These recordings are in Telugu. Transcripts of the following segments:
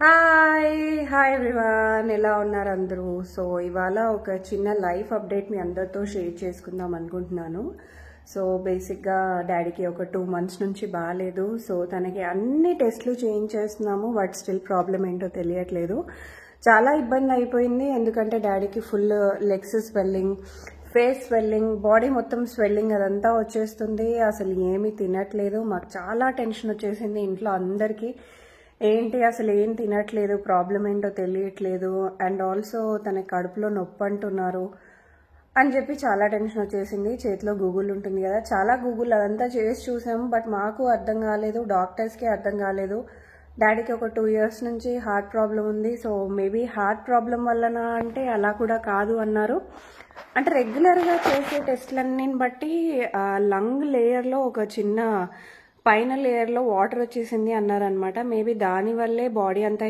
హాయ్ హాయ్ ఎవ్రీవన్, ఎలా ఉన్నారు అందరూ? సో ఇవాళ ఒక చిన్న లైఫ్ అప్డేట్ మీ అందరితో షేర్ చేసుకుందాం అనుకుంటున్నాను. సో బేసిక్గా డాడీకి ఒక 2 months నుంచి బాగాలేదు. సో తనకి అన్ని టెస్ట్లు చేయించేస్తున్నాము, బట్ స్టిల్ ప్రాబ్లం ఏంటో తెలియట్లేదు. చాలా ఇబ్బంది అయిపోయింది, ఎందుకంటే డాడీకి full legs swelling, face swelling, body మొత్తం స్వెల్లింగ్ అదంతా వచ్చేస్తుంది. అసలు ఏమీ తినట్లేదు. మాకు చాలా టెన్షన్ వచ్చేసింది ఇంట్లో అందరికీ. ఏంటి అసలు ఏం తినట్లేదు, ప్రాబ్లం ఏంటో తెలియట్లేదు, అండ్ ఆల్సో తన కడుపులో నొప్పి అంటున్నారు అని చెప్పి చాలా టెన్షన్ వచ్చేసింది. చేతిలో గూగుల్ ఉంటుంది కదా, చాలా గూగుల్ అదంతా చేసి చూసాము, బట్ మాకు అర్థం కాలేదు, డాక్టర్స్కి అర్థం కాలేదు. డాడీకి ఒక 2 years నుంచి హార్ట్ ప్రాబ్లం ఉంది. సో మేబీ హార్ట్ ప్రాబ్లం వల్లనా అంటే అలా కూడా కాదు అన్నారు. అంటే రెగ్యులర్గా చేసే టెస్ట్లన్నీ బట్టి లంగ్ లేయర్లో ఒక చిన్న పైన లేయర్లో వాటర్ వచ్చేసింది అన్నారనమాట. మేబీ దానివల్లే బాడీ అంతా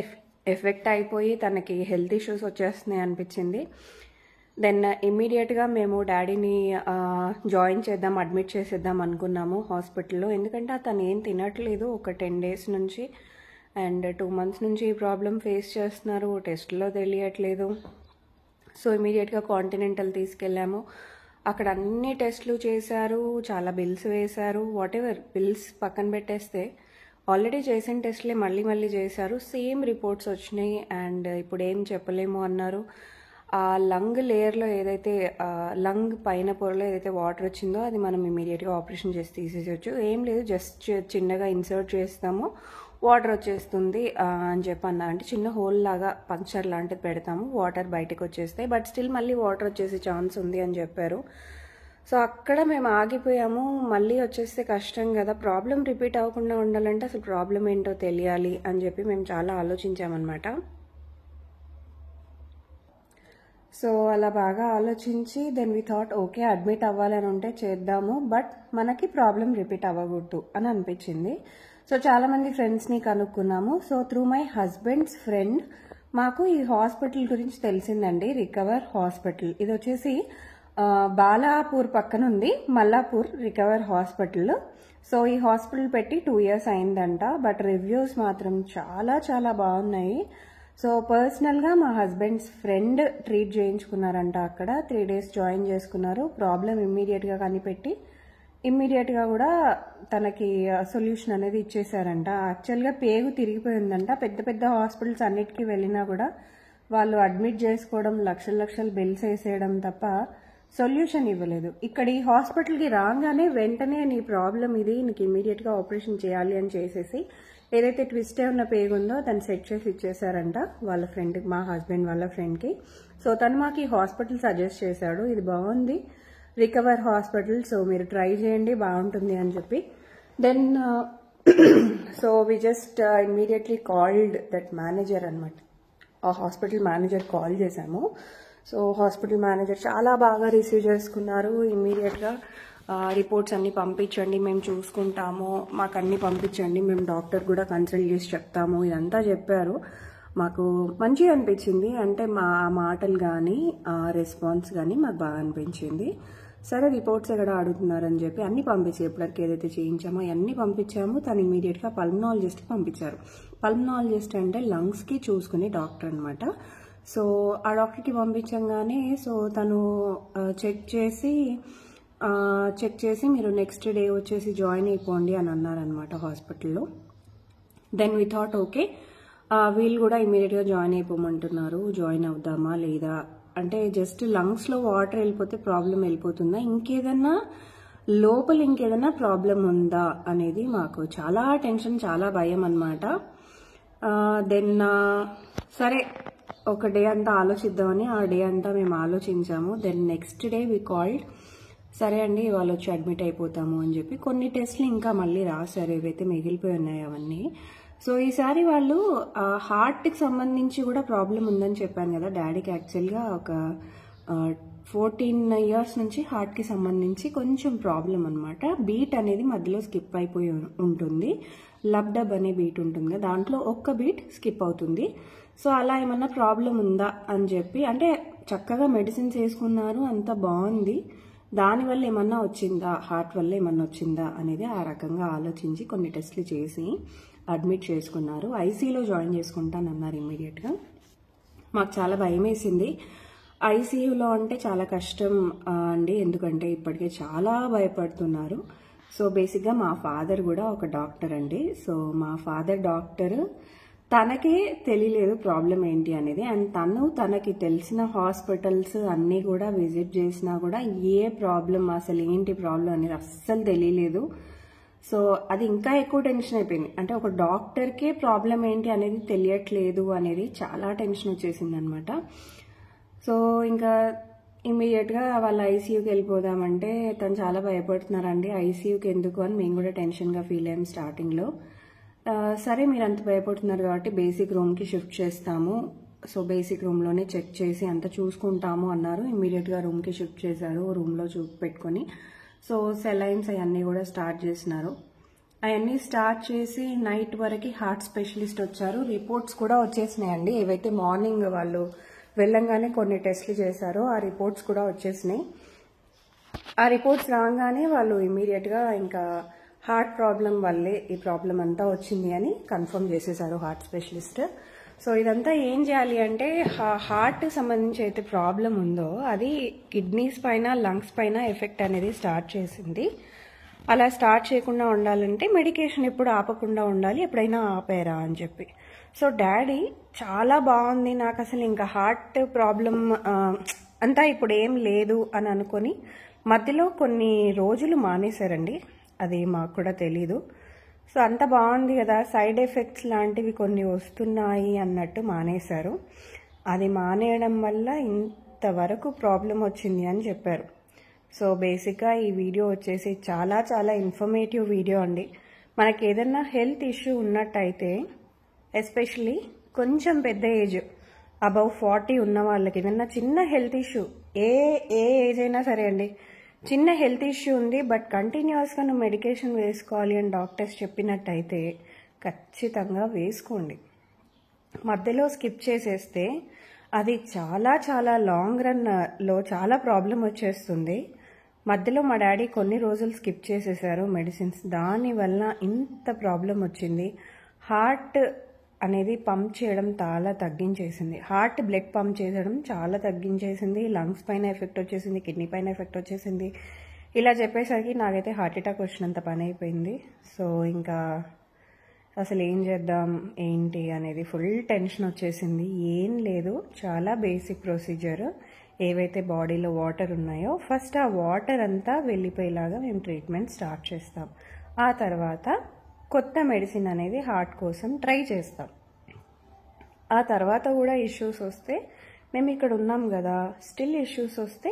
ఎఫెక్ట్ అయిపోయి తనకి హెల్త్ ఇష్యూస్ వచ్చేస్తున్నాయి అనిపించింది. దెన్ ఇమ్మీడియట్గా మేము డాడీని జాయిన్ చేద్దాం, అడ్మిట్ చేసేద్దాం అనుకున్నాము హాస్పిటల్లో. ఎందుకంటే తను ఏం తినట్లేదు ఒక 10 days నుంచి, అండ్ 2 months నుంచి ఈ ప్రాబ్లం ఫేస్ చేస్తున్నారు, టెస్ట్లో తెలియట్లేదు. సో ఇమీడియట్గా కాంటినెంటల్ తీసుకెళ్ళాము. అక్కడ అన్ని టెస్ట్లు చేశారు, చాలా బిల్స్ వేశారు. వాట్ ఎవర్ బిల్స్ పక్కన పెట్టేస్తే ఆల్రెడీ చేసిన టెస్ట్లే మళ్ళీ మళ్ళీ చేశారు, సేమ్ రిపోర్ట్స్ వచ్చినాయి. అండ్ ఇప్పుడు ఏం చెప్పలేము అన్నారు. ఆ లంగ్ లేయర్లో ఏదైతే లంగ్ పైన పొరలో ఏదైతే వాటర్ వచ్చిందో అది మనం ఇమీడియట్గా ఆపరేషన్ చేసి తీసేయచ్చు. ఏం లేదు, జస్ట్ చిన్నగా ఇన్సర్ట్ చేస్తాము, వాటర్ వచ్చేస్తుంది అని చెప్పి అన్నా. అంటే చిన్న హోల్ లాగా పంక్చర్ లాంటిది పెడతాము, వాటర్ బయటకు వచ్చేస్తాయి, బట్ స్టిల్ మళ్ళీ వాటర్ వచ్చేసే ఛాన్స్ ఉంది అని చెప్పారు. సో అక్కడ మేము ఆగిపోయాము. మళ్ళీ వచ్చేస్తే కష్టం కదా, ప్రాబ్లం రిపీట్ అవ్వకుండా ఉండాలంటే అసలు ప్రాబ్లం ఏంటో తెలియాలి అని చెప్పి మేము చాలా ఆలోచించామన్నమాట. సో అలా బాగా ఆలోచించి then we thought okay admit అవ్వాలని ఉంటే చేద్దాము, బట్ మనకి ప్రాబ్లం రిపీట్ అవ్వకూడదు అని అనిపించింది. సో చాలామంది ఫ్రెండ్స్ని కనుక్కున్నాము. So through my husband's friend మాకు ఈ హాస్పిటల్ గురించి తెలిసిందండి, రికవర్ హాస్పిటల్. ఇది వచ్చేసి బాలాపూర్ పక్కన ఉంది, మల్లాపూర్ రికవర్ హాస్పిటల్. సో ఈ హాస్పిటల్ పెట్టి 2 years అయిందంట, బట్ రివ్యూస్ మాత్రం చాలా చాలా బాగున్నాయి. సో పర్సనల్గా మా హస్బెండ్స్ ఫ్రెండ్ ట్రీట్ చేయించుకున్నారంట అక్కడ. 3 days జాయిన్ చేసుకున్నారు. ప్రాబ్లం ఇమ్మీడియట్గా కనిపెట్టి ఇమ్మీడియట్గా కూడా తనకి సొల్యూషన్ అనేది ఇచ్చేసారంట. యాక్చువల్గా పేగు తిరిగిపోయిందంట. పెద్ద పెద్ద హాస్పిటల్స్ అన్నిటికీ వెళ్ళినా కూడా వాళ్ళు అడ్మిట్ చేసుకోవడం, లక్షల లక్షలు బిల్స్ వేసేయడం తప్ప సొల్యూషన్ ఇవ్వలేదు. ఇక్కడ ఈ హాస్పిటల్కి రాగానే వెంటనే నీ ప్రాబ్లం ఇది, నీకు ఇమ్మీడియట్గా ఆపరేషన్ చేయాలి అని చేసేసి ఏదైతే ట్విస్ట్ ఉన్న పేగు ఉందో దాన్ని సెట్ చేసి ఇచ్చేసారంట వాళ్ళ ఫ్రెండ్కి, మా హస్బెండ్ వాళ్ళ ఫ్రెండ్కి. సో తను మాకు ఈ హాస్పిటల్ సజెస్ట్ చేశాడు, ఇది బాగుంది రికవర్ హాస్పిటల్, సో మీరు ట్రై చేయండి బాగుంటుంది అని చెప్పి. Then so we just immediately called that manager అనమాట. ఆ హాస్పిటల్ మేనేజర్ కాల్ చేశాము. సో హాస్పిటల్ మేనేజర్ చాలా బాగా రిసీవ్ చేసుకున్నారు. ఇమ్మీడియట్గా రిపోర్ట్స్ అన్నీ పంపించండి, మేము చూసుకుంటాము, మాకు అన్నీ పంపించండి, మేము డాక్టర్ కూడా కన్సల్ట్ చేసి చెప్తాము, ఇదంతా చెప్పారు. మాకు మంచిగా అనిపించింది. అంటే మా మాటలు కానీ రెస్పాన్స్ కానీ మాకు బాగా అనిపించింది. సరే రిపోర్ట్స్ ఎక్కడ అడుగుతున్నారని చెప్పి అన్నీ పంపించి ఎప్పటికి ఏదైతే చేయించామో అవన్నీ పంపించాము. తను ఇమీడియట్గా పల్మనాలజిస్ట్కి పంపించారు. పల్మనాలజిస్ట్ అంటే లంగ్స్కి చూసుకునే డాక్టర్ అనమాట. సో ఆ డాక్టర్కి పంపించగానే సో తను చెక్ చేసి మీరు నెక్స్ట్ డే వచ్చేసి జాయిన్ అయిపోండి అని అన్నారనమాట హాస్పిటల్లో. దెన్ వి థాట్ ఓకే వీళ్ళు కూడా ఇమీడియట్గా జాయిన్ అయిపోమంటున్నారు, జాయిన్ అవుదామా లేదా అంటే జస్ట్ లంగ్స్లో వాటర్ వెళ్ళిపోతే ప్రాబ్లం వెళ్ళిపోతుందా, ఇంకేదన్నా లోపల ఇంకేదన్నా ప్రాబ్లం ఉందా అనేది మాకు చాలా టెన్షన్, చాలా భయం అనమాట. దెన్ సరే ఒక డే అంతా ఆలోచిద్దామని ఆ డే అంతా మేము ఆలోచించాము. Then next day we called, సరే అండి ఇవాళ వచ్చి అడ్మిట్ అయిపోతాము అని చెప్పి కొన్ని టెస్ట్లు ఇంకా మళ్ళీ రాశారు, ఏవైతే మిగిలిపోయి ఉన్నాయో అవన్నీ. సో ఈసారి వాళ్ళు హార్ట్కి సంబంధించి కూడా ప్రాబ్లం ఉందని చెప్పాను కదా డాడీకి. యాక్చువల్గా ఒక 14 years నుంచి హార్ట్కి సంబంధించి కొంచెం ప్రాబ్లం అనమాట. బీట్ అనేది మధ్యలో స్కిప్ అయిపోయి ఉంటుంది, లబ్డబ్ అనే బీట్ ఉంటుంది కదా, దాంట్లో ఒక్క బీట్ స్కిప్ అవుతుంది. సో అలా ఏమన్నా ప్రాబ్లం ఉందా అని చెప్పి, అంటే చక్కగా మెడిసిన్స్ వేసుకున్నారు, అంత బాగుంది, దానివల్ల ఏమన్నా వచ్చిందా, హార్ట్ వల్ల ఏమన్నా వచ్చిందా అనేది ఆ రకంగా ఆలోచించి కొన్ని టెస్ట్లు చేసి అడ్మిట్ చేసుకున్నారు. ఐసీయూలో జాయిన్ చేసుకుంటానన్నారు ఇమ్మీడియట్గా. మాకు చాలా భయం వేసింది. ఐసీయూలో అంటే చాలా కష్టం అండి, ఎందుకంటే ఇప్పటికే చాలా భయపడుతున్నారు. సో బేసిక్గా మా ఫాదర్ కూడా ఒక డాక్టర్ అండి. సో మా ఫాదర్ డాక్టర్, తనకే తెలియలేదు ప్రాబ్లం ఏంటి అనేది. అండ్ తనకి తెలిసిన హాస్పిటల్స్ అన్నీ కూడా విజిట్ చేసినా కూడా ఏ ప్రాబ్లం, అసలు ఏంటి ప్రాబ్లం అనేది అస్సలు తెలియలేదు. సో అది ఇంకా ఎక్కువ టెన్షన్ అయిపోయింది. అంటే ఒక డాక్టర్కే ప్రాబ్లం ఏంటి అనేది తెలియట్లేదు అనేది చాలా టెన్షన్ వచ్చేసింది అనమాట. సో ఇంకా ఇమ్మీడియట్గా వాళ్ళ ఐసీయూకి వెళ్ళిపోదామంటే తను చాలా భయపడుతున్నారండి. ఐసీయూకి ఎందుకు అని మేము కూడా టెన్షన్గా ఫీల్ అయ్యాం స్టార్టింగ్లో. సరే మీరు అంత భయపడుతున్నారు కాబట్టి బేసిక్ రూమ్కి షిఫ్ట్ చేస్తాము, సో బేసిక్ రూమ్లోనే చెక్ చేసి అంత చూసుకుంటాము అన్నారు. ఇమ్మీడియట్గా రూమ్కి షిఫ్ట్ చేశారు. రూమ్లో పెట్టుకొని సో సెలైన్స్ అవన్నీ కూడా స్టార్ట్ చేసినారు. అవన్నీ స్టార్ట్ చేసి నైట్ వరకు హార్ట్ స్పెషలిస్ట్ వచ్చారు. రిపోర్ట్స్ కూడా వచ్చేసినాయండి. ఏవైతే మార్నింగ్ వాళ్ళు వెళ్ళంగానే కొన్ని టెస్ట్లు చేశారో ఆ రిపోర్ట్స్ కూడా వచ్చేసినాయి. ఆ రిపోర్ట్స్ రాగానే వాళ్ళు ఇమ్మీడియట్గా ఇంకా హార్ట్ ప్రాబ్లం వల్లే ఈ ప్రాబ్లం అంతా వచ్చింది అని కన్ఫర్మ్ చేసేసారు హార్ట్ స్పెషలిస్ట్. సో ఇదంతా ఏం చేయాలి అంటే, హార్ట్ సంబంధించి అయితే ప్రాబ్లం ఉందో అది కిడ్నీస్ పైన, లంగ్స్ పైన ఎఫెక్ట్ అనేది స్టార్ట్ చేసింది. అలా స్టార్ట్ చేయకుండా ఉండాలంటే మెడికేషన్ ఎప్పుడు ఆపకుండా ఉండాలి, ఎప్పుడైనా ఆపేరా అని చెప్పి. సో డాడీ చాలా బాగుంది, నాకు అసలు ఇంకా హార్ట్ ప్రాబ్లం అంతా ఇప్పుడు ఏం లేదు అని అనుకొని మధ్యలో కొన్ని రోజులు మానేశారండి. అది మాకు కూడా తెలీదు. సో అంత బాగుంది కదా, సైడ్ ఎఫెక్ట్స్ లాంటివి కొన్ని వస్తున్నాయి అన్నట్టు మానేశారు. అది మానేయడం వల్ల ఇంతవరకు ప్రాబ్లం వచ్చింది అని చెప్పారు. సో బేసిక్గా ఈ వీడియో వచ్చేసి చాలా చాలా ఇన్ఫర్మేటివ్ వీడియో అండి. మనకి ఏదైనా హెల్త్ ఇష్యూ ఉన్నట్టయితే, ఎస్పెషలీ కొంచెం పెద్ద ఏజ్ అబౌవ్ 40 ఉన్న వాళ్ళకి ఏదైనా చిన్న హెల్త్ ఇష్యూ, ఏ ఏజ్ అయినా సరే అండి, చిన్న హెల్త్ ఇష్యూ ఉంది బట్ కంటిన్యూస్గా నువ్వు మెడికేషన్ వేసుకోవాలి అని డాక్టర్స్ చెప్పినట్టయితే ఖచ్చితంగా వేసుకోండి. మధ్యలో స్కిప్ చేసేస్తే అది చాలా చాలా లాంగ్ రన్లో చాలా ప్రాబ్లం వచ్చేస్తుంది. మధ్యలో మా డాడీ కొన్ని రోజులు స్కిప్ చేసేసారు మెడిసిన్స్, దానివల్ల ఇంత ప్రాబ్లం వచ్చింది. హార్ట్ అనేది పంప్ చేయడం చాలా తగ్గించేసింది, హార్ట్ బ్లడ్ పంప్ చేయడం చాలా తగ్గించేసింది, లంగ్స్ పైన ఎఫెక్ట్ వచ్చేసింది, కిడ్నీ పైన ఎఫెక్ట్ వచ్చేసింది. ఇలా చెప్పేసరికి నాకైతే హార్ట్ అటాక్ వచ్చినంత పని అయిపోయింది. సో ఇంకా అసలు ఏం చేద్దాం ఏంటి అనేది ఫుల్ టెన్షన్ వచ్చేసింది. ఏం లేదు, చాలా బేసిక్ ప్రొసీజర్. ఏవైతే బాడీలో వాటర్ ఉన్నాయో ఫస్ట్ ఆ వాటర్ అంతా వెళ్ళిపోయేలాగా మేము ట్రీట్మెంట్ స్టార్ట్ చేస్తాం. ఆ తర్వాత కొత్త మెడిసిన్ అనేది హార్ట్ కోసం ట్రై చేస్తాం. ఆ తర్వాత కూడా ఇష్యూస్ వస్తే, మేము ఇక్కడ ఉన్నాం కదా, స్టిల్ ఇష్యూస్ వస్తే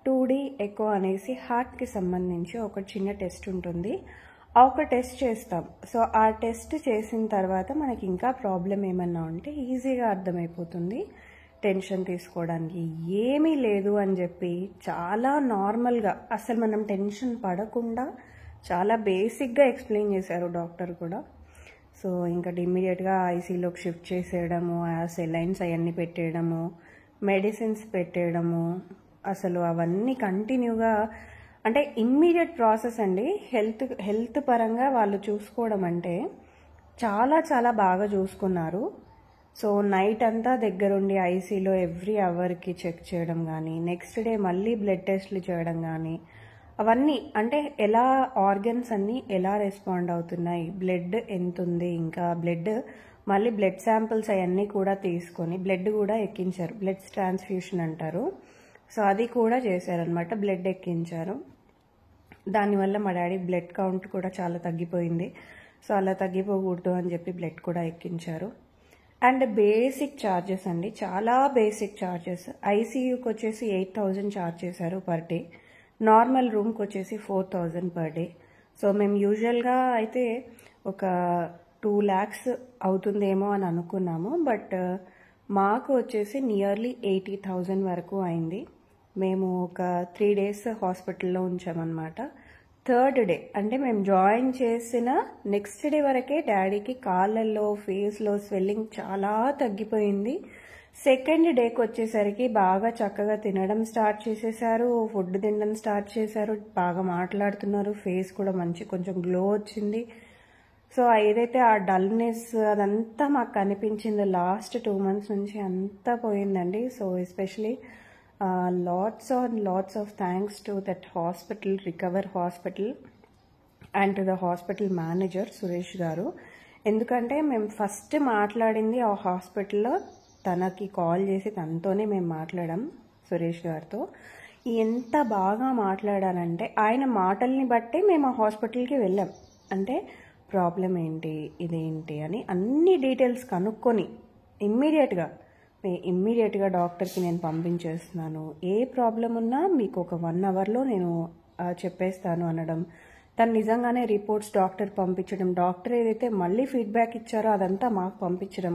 2D ఎకో అనేసి హార్ట్కి సంబంధించి ఒక చిన్న టెస్ట్ ఉంటుంది, ఆ ఒక టెస్ట్ చేస్తాం. సో ఆ టెస్ట్ చేసిన తర్వాత మనకి ఇంకా ప్రాబ్లం ఏమన్నా ఉంటే ఈజీగా అర్థమైపోతుంది. టెన్షన్ తీసుకోవడానికి ఏమీ లేదు అని చెప్పి చాలా నార్మల్గా, అసలు మనం టెన్షన్ పడకుండా చాలా బేసిక్గా ఎక్స్ప్లెయిన్ చేశారు డాక్టర్ కూడా. సో ఇంకా ఇమ్మీడియట్గా ఐసీలోకి షిఫ్ట్ చేసేయడము, ఆ సెలైన్స్ అవన్నీ పెట్టేయడము, మెడిసిన్స్ పెట్టేయడము, అసలు అవన్నీ కంటిన్యూగా, అంటే ఇమ్మీడియట్ ప్రాసెస్ అండి. హెల్త్ పరంగా వాళ్ళు చూసుకోవడం అంటే చాలా చాలా బాగా చూసుకున్నారు. సో నైట్ అంతా దగ్గరుండి ఐసీలో ఎవ్రీ అవర్కి చెక్ చేయడం కానీ, నెక్స్ట్ డే మళ్ళీ బ్లడ్ టెస్ట్లు చేయడం కానీ, అవన్నీ అంటే ఎలా ఆర్గన్స్ అన్నీ ఎలా రెస్పాండ్ అవుతున్నాయి, బ్లడ్ ఎంత ఉంది, ఇంకా మళ్ళీ బ్లడ్ శాంపిల్స్ అవన్నీ కూడా తీసుకొని బ్లడ్ కూడా ఎక్కించారు, బ్లడ్ ట్రాన్స్ఫ్యూషన్ అంటారు. సో అది కూడా చేశారనమాట, బ్లడ్ ఎక్కించారు. దానివల్ల మా డాడీ బ్లడ్ కౌంట్ కూడా చాలా తగ్గిపోయింది. సో అలా తగ్గిపోకూడదు అని చెప్పి బ్లడ్ కూడా ఎక్కించారు. అండ్ బేసిక్ ఛార్జెస్ అండి, చాలా బేసిక్ ఛార్జెస్. ఐసీయూకి వచ్చేసి 8,000 ఛార్జ్ చేశారు పర్ డే, నార్మల్ రూమ్కి వచ్చేసి 4,000 పర్ డే. సో మేము యూజువల్గా అయితే ఒక 2 lakhs అవుతుందేమో అని అనుకున్నాము, బట్ మాకు వచ్చేసి నియర్లీ 80,000 వరకు అయింది. మేము ఒక 3 days హాస్పిటల్లో ఉంచామన్నమాట. థర్డ్ డే అంటే మేము జాయిన్ చేసిన నెక్స్ట్ డే వరకే డాడీకి కాళ్ళల్లో, ఫేస్లో స్వెల్లింగ్ చాలా తగ్గిపోయింది. సెకండ్ డేకి వచ్చేసరికి బాగా చక్కగా తినడం స్టార్ట్ చేసేసారు, ఫుడ్ తినడం స్టార్ట్ చేశారు, బాగా మాట్లాడుతున్నారు, ఫేస్ కూడా మంచి కొంచెం గ్లో వచ్చింది. సో ఏదైతే ఆ డల్నెస్ అదంతా మాకు కనిపించిందో లాస్ట్ 2 months నుంచి అంతా పోయిందండి. So especially lots of thanks to that hospital, recover hospital, and to the hospital manager Suresh గారు. ఎందుకంటే మేము ఫస్ట్ మాట్లాడింది ఆ హాస్పిటల్లో, తనకి కాల్ చేసి తనతోనే మేము మాట్లాడాం సురేష్ గారితో. ఎంత బాగా మాట్లాడానంటే ఆయన మాటల్ని బట్టే మేము ఆ హాస్పిటల్కి వెళ్ళాం. అంటే ప్రాబ్లం ఏంటి, ఇదేంటి అని అన్ని డీటెయిల్స్ కనుక్కొని ఇమ్మీడియట్గా డాక్టర్కి నేను పంపించేస్తున్నాను, ఏ ప్రాబ్లం ఉన్నా మీకు ఒక 1 hourలో నేను చెప్పేస్తాను అనడం. తను నిజంగానే రిపోర్ట్స్ డాక్టర్ పంపించడం, డాక్టర్ ఏదైతే మళ్ళీ ఫీడ్బ్యాక్ ఇచ్చారో అదంతా మాకు పంపించడం,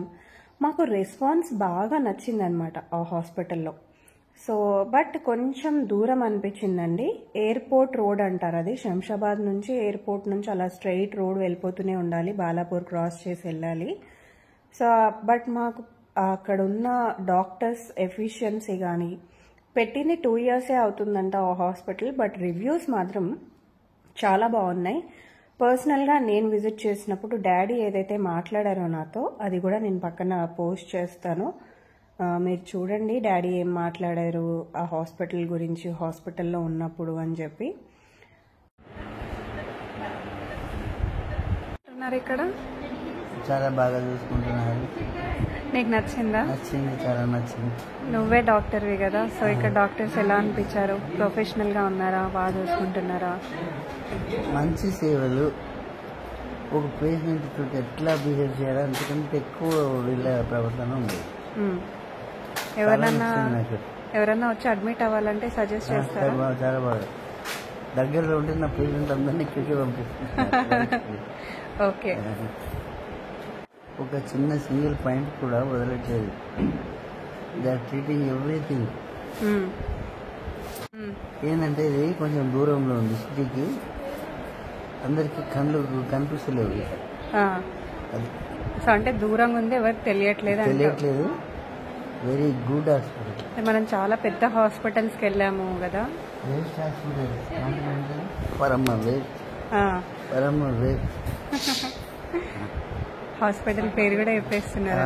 మాకు రెస్పాన్స్ బాగా నచ్చిందనమాట ఆ హాస్పిటల్లో. సో బట్ కొంచెం దూరం అనిపించిందండి. ఎయిర్పోర్ట్ రోడ్ అంటారు, అది శంషాబాద్ నుంచి ఎయిర్పోర్ట్ నుంచి అలా స్ట్రైట్ రోడ్ వెళ్ళిపోతూనే ఉండాలి, బాలాపూర్ క్రాస్ చేసి వెళ్ళాలి. సో బట్ మాకు అక్కడ ఉన్న డాక్టర్స్ ఎఫిషియన్సీ కానీ, పెట్టింది 2 years అవుతుందంట ఆ హాస్పిటల్, బట్ రివ్యూస్ మాత్రం చాలా బాగున్నాయి. పర్సనల్గా నేను విజిట్ చేసినప్పుడు డాడీ ఏదైతే మాట్లాడారో నాతో, అది కూడా నేను పక్కన పోస్ట్ చేస్తాను, మీరు చూడండి డాడీ ఏం మాట్లాడారు ఆ హాస్పిటల్ గురించి హాస్పిటల్లో ఉన్నప్పుడు అని చెప్పి. ఇక్కడ చాలా బాగా చూసుకుంటున్నారు. నీకు నచ్చిందా? నచ్చింది, చాలా నచ్చింది. నువ్వే డాక్టర్వి కదా, సో ఇక్కడ డాక్టర్స్ ఎలా అనిపించారు? ప్రొఫెషనల్గా ఉన్నారా, బాగా చూసుకుంటున్నారా? మంచి సేవలు. ఒక పేషెంట్ తోటి ఎట్లా బిహేవ్ చేయాలి అంతకంటే ఎక్కువ వీళ్ళ ప్రవర్తన ఉంది. ఎవరన్నా వచ్చి అడ్మిట్ అవ్వాలంటే సజెస్ట్ చేస్తారా? చాలా బాగా. దగ్గరలో ఉంటే నా పేషెంట్ అందరినీ ఇక్కడికి పంపిస్తున్నారు. ఓకే. ఒక చిన్న సింగిల్ పాయింట్ కూడా వదలట్లేదు. They are treating everything. ఏంటంటే ఇది కొంచెం దూరంలో ఉంది సిటీకి, అందరికి కనిపిస్తలేవు. అది సో అంటే దూరంగా ఉంది, ఎవరికి తెలియట్లేదు. Very good hospital. మనం చాలా పెద్ద హాస్పిటల్స్కి వెళ్ళాము కదా. వేస్ట్ హాస్పిటల్, పరమ వేస్ట్ హాస్పిటల్ పేరు కూడా చెప్పేస్తున్నారు.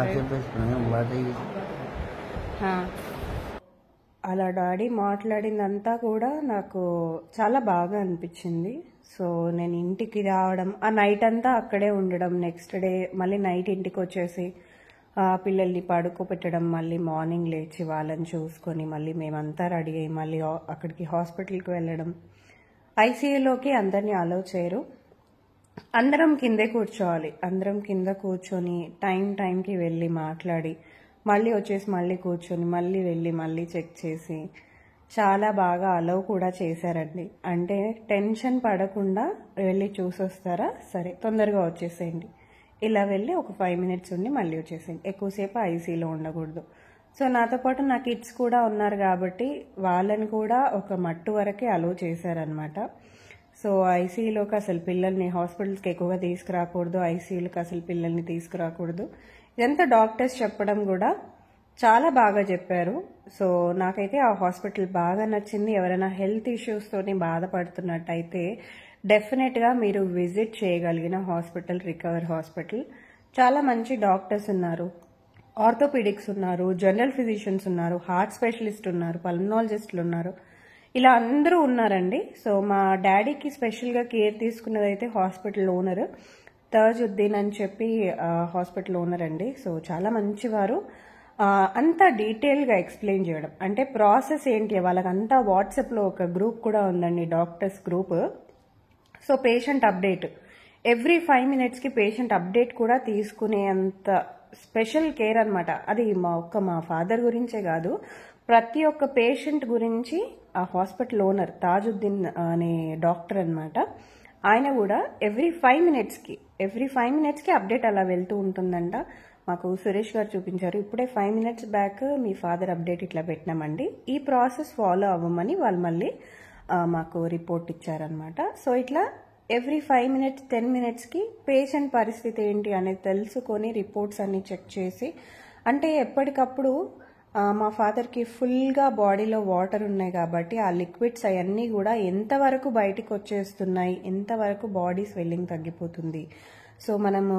అలా డాడీ మాట్లాడిందంతా కూడా నాకు చాలా బాగా అనిపించింది. సో నేను ఇంటికి రావడం, ఆ నైట్ అంతా అక్కడే ఉండడం, నెక్స్ట్ డే మళ్ళీ నైట్ ఇంటికి వచ్చేసి పిల్లల్ని పడుకోబెట్టడం, మళ్ళీ మార్నింగ్ లేచి వాళ్ళని చూసుకొని మళ్ళీ మేమంతా రెడీ అయ్యి మళ్ళీ అక్కడికి హాస్పిటల్కి వెళ్ళడం. ఐసీయూలోకి అందరినీ అలౌ చేయరు, అందరం కిందే కూర్చోవాలి. అందరం కింద కూర్చొని టైంకి వెళ్ళి మాట్లాడి మళ్ళీ వచ్చేసి మళ్ళీ కూర్చొని మళ్ళీ వెళ్ళి మళ్ళీ చెక్ చేసి చాలా బాగా అలౌ కూడా చేశారండి. అంటే టెన్షన్ పడకుండా వెళ్ళి చూసొస్తారా, సరే తొందరగా వచ్చేసేయండి, ఇలా వెళ్ళి ఒక 5 minutes ఉండి మళ్ళీ వచ్చేసేయండి, ఎక్కువసేపు ఐసీలో ఉండకూడదు. సో నాతో పాటు నా కిడ్స్ కూడా ఉన్నారు కాబట్టి వాళ్ళని కూడా ఒక మట్టు వరకే అలౌ చేశారనమాట. సో ఐసీయూలోకి అసలు పిల్లల్ని హాస్పిటల్స్కి ఎక్కువగా తీసుకురాకూడదు, ఐసీయూలోకి అసలు పిల్లల్ని తీసుకురాకూడదు, ఇదంతా డాక్టర్స్ చెప్పడం కూడా చాలా బాగా చెప్పారు. సో నాకైతే ఆ హాస్పిటల్ బాగా నచ్చింది. ఎవరైనా హెల్త్ ఇష్యూస్తోని బాధపడుతున్నట్టయితే డెఫినెట్గా మీరు విజిట్ చేయగలిగిన హాస్పిటల్ రికవర్ హాస్పిటల్. చాలా మంచి డాక్టర్స్ ఉన్నారు, ఆర్థోపెడిక్స్ ఉన్నారు, జనరల్ ఫిజిషియన్స్ ఉన్నారు, హార్ట్ స్పెషలిస్ట్ ఉన్నారు, పల్మనాలజిస్టులు ఉన్నారు, ఇలా అందరూ ఉన్నారండి. సో మా డాడీకి స్పెషల్గా కేర్ తీసుకున్నదైతే హాస్పిటల్ ఓనర్ తాజుద్దీన్ అని చెప్పి హాస్పిటల్ ఓనర్ అండి. సో చాలా మంచివారు. అంతా డీటెయిల్గా ఎక్స్ప్లెయిన్ చేయడం, అంటే ప్రాసెస్ ఏంటి, వాళ్ళకంతా వాట్సాప్లో ఒక గ్రూప్ కూడా ఉందండి, doctors group. So patient update every 5 minutesకి పేషెంట్ అప్డేట్ కూడా తీసుకునేంత స్పెషల్ కేర్ అనమాట. అది మా ఫాదర్ గురించే కాదు, ప్రతి ఒక్క పేషెంట్ గురించి ఆ హాస్పిటల్ ఓనర్ తాజుద్దీన్ అనే డాక్టర్ అనమాట, ఆయన కూడా ఎవ్రీ 5 minutesకి అప్డేట్ అలా వెళ్తూ ఉంటుందంట. మాకు సురేష్ గారు చూపించారు, ఇప్పుడే 5 minutes బ్యాక్ మీ ఫాదర్ అప్డేట్ ఇట్లా పెట్టినామండి, ఈ ప్రాసెస్ ఫాలో అవ్వమని వాళ్ళు మళ్ళీ మాకు రిపోర్ట్ ఇచ్చారనమాట. సో ఇట్లా ఎవ్రీ 5 minutes 10 minutesకి పేషెంట్ పరిస్థితి ఏంటి అనేది తెలుసుకొని రిపోర్ట్స్ అన్ని చెక్ చేసి, అంటే ఎప్పటికప్పుడు మా ఫాదర్కి ఫుల్గా బాడీలో వాటర్ ఉన్నాయి కాబట్టి ఆ లిక్విడ్స్ అవన్నీ కూడా ఎంతవరకు బయటికి వచ్చేస్తున్నాయి, ఎంతవరకు బాడీ స్వెల్లింగ్ తగ్గిపోతుంది, సో మనము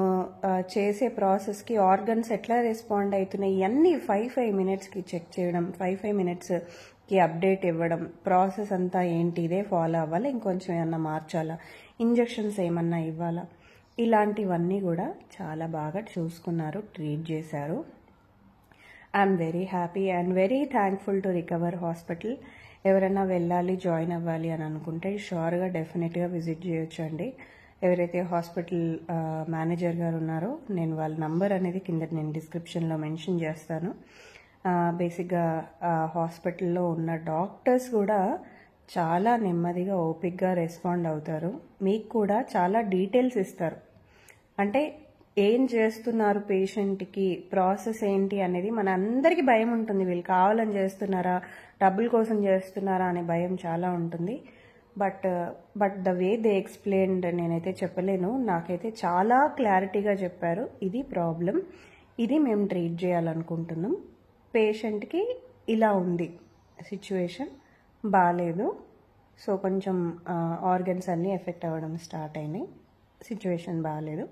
చేసే ప్రాసెస్కి ఆర్గన్స్ ఎట్లా రెస్పాండ్ అవుతున్నాయి ఇవన్నీ 5 మినిట్స్కి చెక్ చేయడం, 5 మినిట్స్కి అప్డేట్ ఇవ్వడం, ప్రాసెస్ అంతా ఏంటి ఇదే ఫాలో అవ్వాలా, ఇంకొంచెం ఏమన్నా మార్చాలా, ఇంజెక్షన్స్ ఏమన్నా ఇవ్వాలా, ఇలాంటివన్నీ కూడా చాలా బాగా చూసుకున్నారు, ట్రీట్ చేశారు. I'm very happy and very thankful to recover hospital. ఎవరైనా వెళ్ళాలి, జాయిన్ అవ్వాలి అని అనుకుంటే షూర్గా డెఫినెట్గా విజిట్ చేయొచ్చండి. ఎవరైతే హాస్పిటల్ మేనేజర్ గారు ఉన్నారో నేను వాళ్ళ నంబర్ అనేది కింద నేను డిస్క్రిప్షన్లో మెన్షన్ చేస్తాను. బేసిక్గా హాస్పిటల్లో ఉన్న డాక్టర్స్ కూడా చాలా నెమ్మదిగా ఓపిక్గా రెస్పాండ్ అవుతారు. మీకు కూడా చాలా డీటెయిల్స్ ఇస్తారు. అంటే ఏం చేస్తున్నారు పేషెంట్కి, ప్రాసెస్ ఏంటి అనేది మన అందరికీ భయం ఉంటుంది. వీళ్ళు కావాలని చేస్తున్నారా, డబ్బుల కోసం చేస్తున్నారా అనే భయం చాలా ఉంటుంది. But the way they explained నేనైతే చెప్పలేను. నాకైతే చాలా క్లారిటీగా చెప్పారు. ఇది ప్రాబ్లం, ఇది మేము ట్రీట్ చేయాలనుకుంటున్నాం, పేషెంట్కి ఇలా ఉంది సిచ్యువేషన్, బాగాలేదు, సో కొంచెం ఆర్గన్స్ అన్నీ ఎఫెక్ట్ అవ్వడం స్టార్ట్ అయినాయి, సిచ్యువేషన్ బాగాలేదు,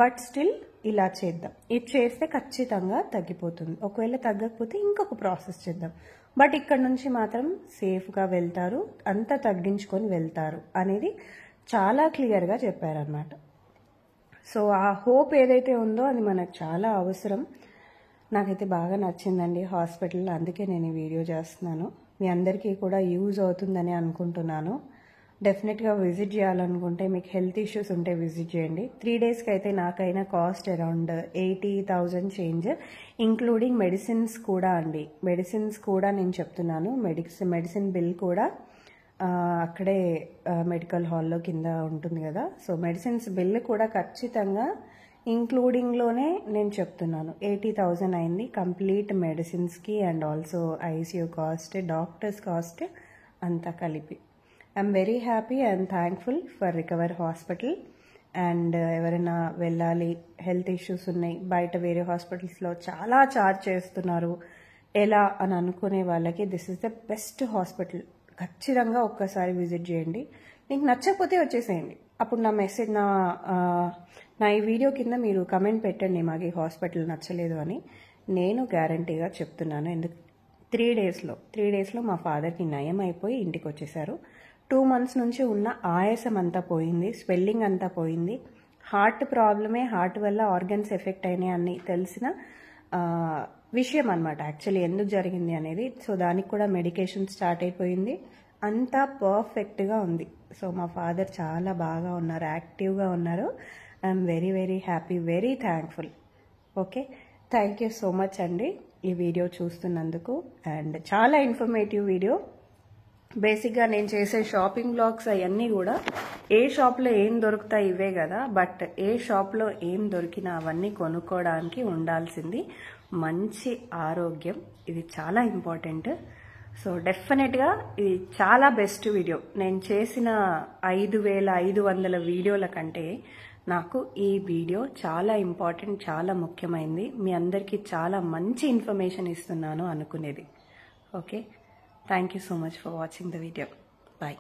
బట్ స్టిల్ ఇలా చేద్దాం, ఇది చేస్తే ఖచ్చితంగా తగ్గిపోతుంది, ఒకవేళ తగ్గకపోతే ఇంకొక ప్రాసెస్ చేద్దాం, బట్ ఇక్కడ నుంచి మాత్రం సేఫ్గా వెళ్తారు, అంతా తగ్గించుకొని వెళ్తారు అనేది చాలా క్లియర్గా చెప్పారనమాట. సో ఆ హోప్ ఏదైతే ఉందో అది మనకు చాలా అవసరం. నాకైతే బాగా నచ్చిందండి హాస్పిటల్, అందుకే నేను ఈ వీడియో చేస్తున్నాను. మీ అందరికీ కూడా యూజ్ అవుతుందని అనుకుంటున్నాను. డెఫినెట్గా విజిట్ చేయాలనుకుంటే, మీకు హెల్త్ ఇష్యూస్ ఉంటే విజిట్ చేయండి. 3 డేస్కి అయితే నాకైనా cost around 80,000 change, including medicines కూడా అండి. మెడిసిన్స్ కూడా నేను చెప్తున్నాను, మెడిసిన్ బిల్ కూడా అక్కడే మెడికల్ హాల్లో కింద ఉంటుంది కదా, సో మెడిసిన్స్ బిల్ కూడా ఖచ్చితంగా ఇంక్లూడింగ్లోనే నేను చెప్తున్నాను. 80,000 అయింది కంప్లీట్ మెడిసిన్స్కి and also ICU cost, doctors cost అంతా కలిపి. I'm very happy and thankful for recover hospital. And ఎవరైనా వెళ్ళాలి, హెల్త్ ఇష్యూస్ ఉన్నాయి, బయట వేరే హాస్పిటల్స్లో చాలా ఛార్జ్ చేస్తున్నారు ఎలా అని అనుకునే వాళ్ళకి this is the best hospital. ఖచ్చితంగా ఒక్కసారి విజిట్ చేయండి. మీకు నచ్చకపోతే వచ్చేసేయండి. అప్పుడు నా మెసేజ్ నా ఈ వీడియో కింద మీరు కమెంట్ పెట్టండి, మాకు ఈ హాస్పిటల్ నచ్చలేదు అని. నేను గ్యారంటీగా చెప్తున్నాను. ఎందుకు 3 డేస్లో మా ఫాదర్కి నయం అయిపోయి ఇంటికి వచ్చేసారు. 2 months నుంచి ఉన్న ఆయాసం అంతా పోయింది, స్వెల్లింగ్ అంతా పోయింది, హార్ట్ ప్రాబ్లమే, హార్ట్ వల్ల ఆర్గన్స్ ఎఫెక్ట్ అయినాయి అని తెలిసిన విషయం అనమాట యాక్చువల్లీ ఎందుకు జరిగింది అనేది. సో దానికి కూడా మెడికేషన్ స్టార్ట్ అయిపోయింది, అంతా పర్ఫెక్ట్గా ఉంది. సో మా ఫాదర్ చాలా బాగా ఉన్నారు, యాక్టివ్గా ఉన్నారు. I'm very very happy, very thankful. Okay, thank you so much అండి ఈ వీడియో చూస్తున్నందుకు. అండ్ చాలా ఇన్ఫర్మేటివ్ వీడియో. బేసిక్గా నేను చేసే షాపింగ్ బ్లాగ్స్ అవన్నీ కూడా ఏ షాప్లో ఏం దొరుకుతాయి ఇవే కదా, బట్ ఏ షాప్లో ఏం దొరికినా అవన్నీ కొనుక్కోవడానికి ఉండాల్సింది మంచి ఆరోగ్యం. ఇది చాలా ఇంపార్టెంట్. సో డెఫినెట్గా ఇది చాలా బెస్ట్ వీడియో. నేను చేసిన 5,500 వీడియోల కంటే నాకు ఈ వీడియో చాలా ఇంపార్టెంట్, చాలా ముఖ్యమైనది. మీ అందరికీ చాలా మంచి ఇన్ఫర్మేషన్ ఇస్తున్నాను అనుకునేది. Okay, thank you so much for watching the video. Bye.